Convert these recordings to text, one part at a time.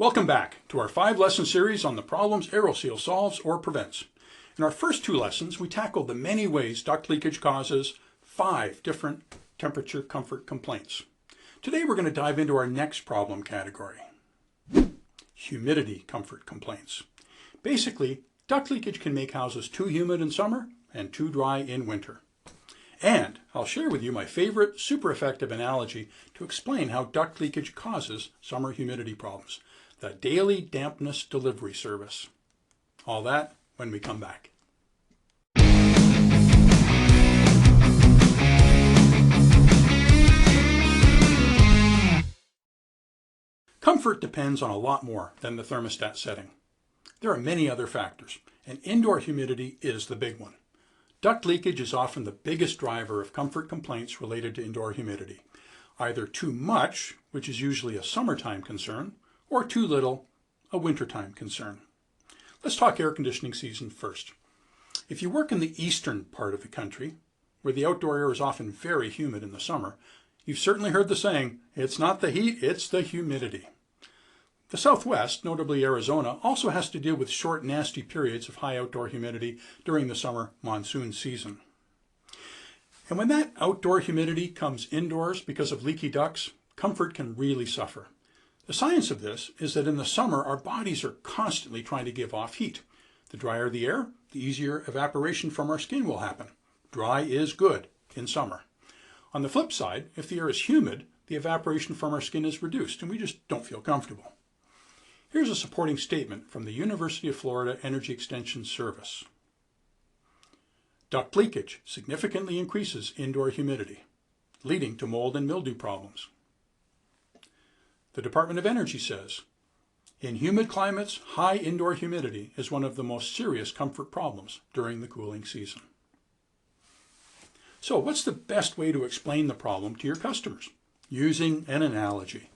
Welcome back to our 5-lesson series on the problems Aeroseal solves or prevents. In our first 2 lessons, we tackled the many ways duct leakage causes 5 different temperature comfort complaints. Today we're going to dive into our next problem category, humidity comfort complaints. Basically, duct leakage can make houses too humid in summer and too dry in winter. And I'll share with you my favorite super effective analogy to explain how duct leakage causes summer humidity problems. The daily dampness delivery service. All that when we come back. Comfort depends on a lot more than the thermostat setting. There are many other factors, and indoor humidity is the big one. Duct leakage is often the biggest driver of comfort complaints related to indoor humidity. Either too much, which is usually a summertime concern, or too little, a wintertime concern. Let's talk air conditioning season first. If you work in the eastern part of the country, where the outdoor air is often very humid in the summer, you've certainly heard the saying, it's not the heat, it's the humidity. The Southwest, notably Arizona, also has to deal with short, nasty periods of high outdoor humidity during the summer monsoon season. And when that outdoor humidity comes indoors because of leaky ducts, comfort can really suffer. The science of this is that in the summer, our bodies are constantly trying to give off heat. The drier the air, the easier evaporation from our skin will happen. Dry is good in summer. On the flip side, if the air is humid, the evaporation from our skin is reduced and we just don't feel comfortable. Here's a supporting statement from the University of Florida Energy Extension Service. Duct leakage significantly increases indoor humidity, leading to mold and mildew problems. The Department of Energy says, in humid climates, high indoor humidity is one of the most serious comfort problems during the cooling season. So what's the best way to explain the problem to your customers? Using an analogy.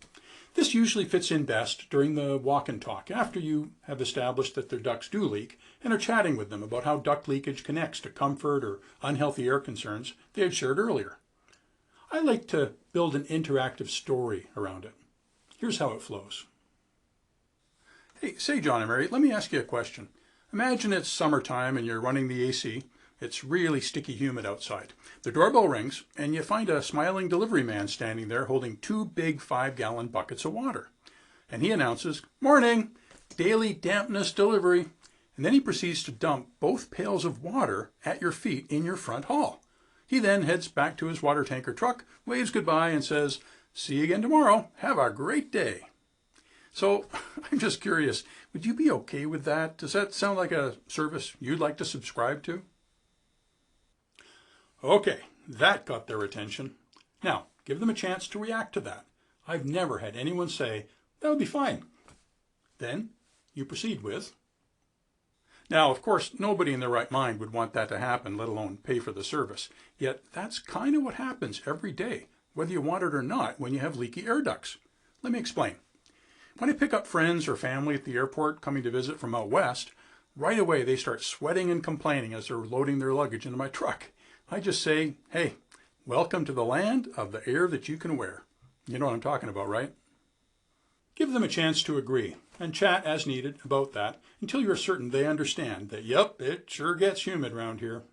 This usually fits in best during the walk and talk after you have established that their ducts do leak and are chatting with them about how duct leakage connects to comfort or unhealthy air concerns they had shared earlier. I like to build an interactive story around it. Here's how it flows. Hey, say John and Mary, let me ask you a question. Imagine it's summertime and you're running the AC. It's really sticky humid outside. The doorbell rings and you find a smiling delivery man standing there holding 2 big 5-gallon buckets of water. And he announces, "Morning, daily dampness delivery." And then he proceeds to dump both pails of water at your feet in your front hall. He then heads back to his water tanker truck, waves goodbye and says, "See you again tomorrow. Have a great day." So I'm just curious, would you be okay with that? Does that sound like a service you'd like to subscribe to? Okay, that got their attention. Now, give them a chance to react to that. I've never had anyone say, "That would be fine." Then you proceed with. Now, of course, nobody in their right mind would want that to happen, let alone pay for the service. Yet that's kind of what happens every day, whether you want it or not, when you have leaky air ducts. Let me explain. When I pick up friends or family at the airport coming to visit from out west, right away they start sweating and complaining as they're loading their luggage into my truck. I just say, "Hey, welcome to the land of the air that you can wear." You know what I'm talking about, right? Give them a chance to agree and chat as needed about that until you're certain they understand that, yep, it sure gets humid around here.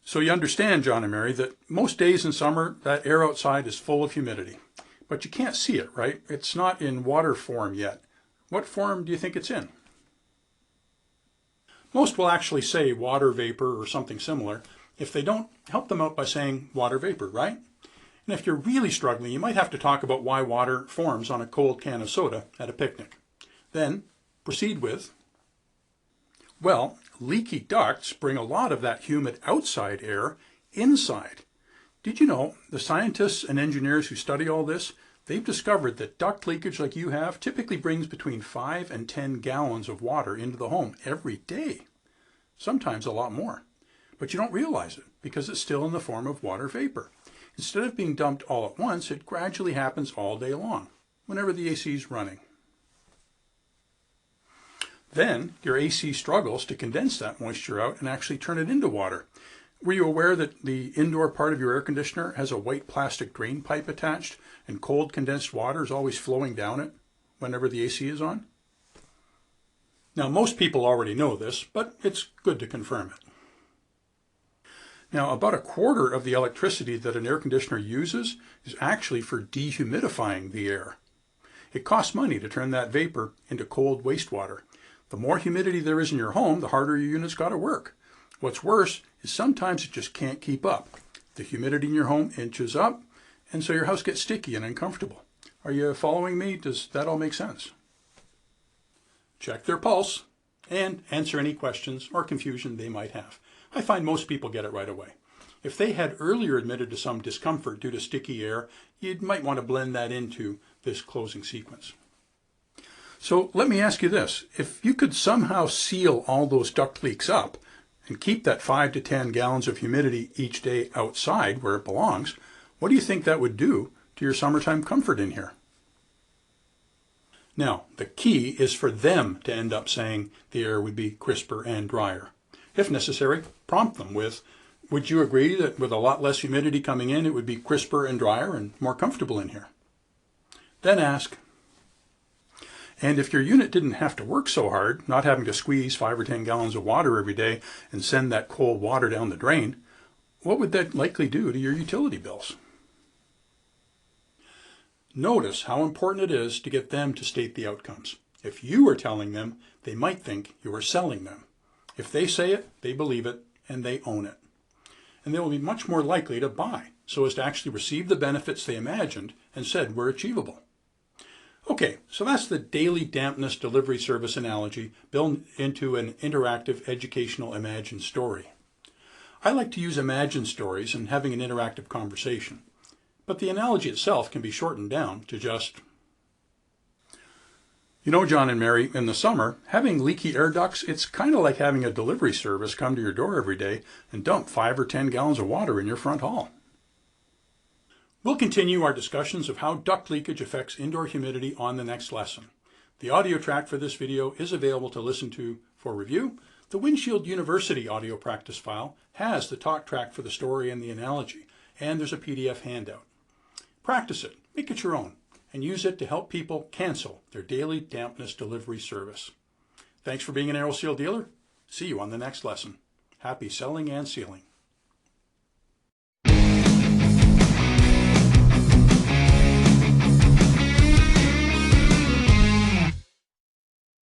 So you understand, John and Mary, that most days in summer, that air outside is full of humidity. But you can't see it, right? It's not in water form yet. What form do you think it's in? Most will actually say water vapor or something similar. If they don't, help them out by saying water vapor, right? And if you're really struggling, you might have to talk about why water forms on a cold can of soda at a picnic. Then proceed with, well, leaky ducts bring a lot of that humid outside air inside. Did you know the scientists and engineers who study all this, they've discovered that duct leakage like you have typically brings between 5 and 10 gallons of water into the home every day. Sometimes a lot more. But you don't realize it because it's still in the form of water vapor. Instead of being dumped all at once, it gradually happens all day long, whenever the AC is running. Then your AC struggles to condense that moisture out and actually turn it into water. Were you aware that the indoor part of your air conditioner has a white plastic drain pipe attached and cold condensed water is always flowing down it? whenever the AC is on? Now, most people already know this, but it's good to confirm it. Now, about a quarter of the electricity that an air conditioner uses is actually for dehumidifying the air. It costs money to turn that vapor into cold wastewater. The more humidity there is in your home, the harder your unit's got to work. What's worse is sometimes it just can't keep up. The humidity in your home inches up, and so your house gets sticky and uncomfortable. Are you following me? Does that all make sense? Check their pulse and answer any questions or confusion they might have. I find most people get it right away. If they had earlier admitted to some discomfort due to sticky air, you might want to blend that into this closing sequence. So let me ask you this. If you could somehow seal all those duct leaks up and keep that 5 to 10 gallons of humidity each day outside where it belongs, what do you think that would do to your summertime comfort in here? Now, the key is for them to end up saying the air would be crisper and drier. If necessary, prompt them with, would you agree that with a lot less humidity coming in, it would be crisper and drier and more comfortable in here? Then ask, and if your unit didn't have to work so hard, not having to squeeze 5 or 10 gallons of water every day and send that cold water down the drain, what would that likely do to your utility bills? Notice how important it is to get them to state the outcomes. If you are telling them, they might think you are selling them. If they say it, they believe it, and they own it. And they will be much more likely to buy, so as to actually receive the benefits they imagined and said were achievable. Okay, so that's the daily dampness delivery service analogy built into an interactive educational imagined story. I like to use imagined stories and having an interactive conversation, but the analogy itself can be shortened down to just, you know, John and Mary, in the summer, having leaky air ducts, it's kind of like having a delivery service come to your door every day and dump 5 or 10 gallons of water in your front hall. We'll continue our discussions of how duct leakage affects indoor humidity on the next lesson. The audio track for this video is available to listen to for review. The Windshield University audio practice file has the talk track for the story and the analogy, and there's a PDF handout. Practice it, make it your own, and use it to help people cancel their daily dampness delivery service. Thanks for being an Aeroseal dealer. See you on the next lesson. Happy selling and sealing.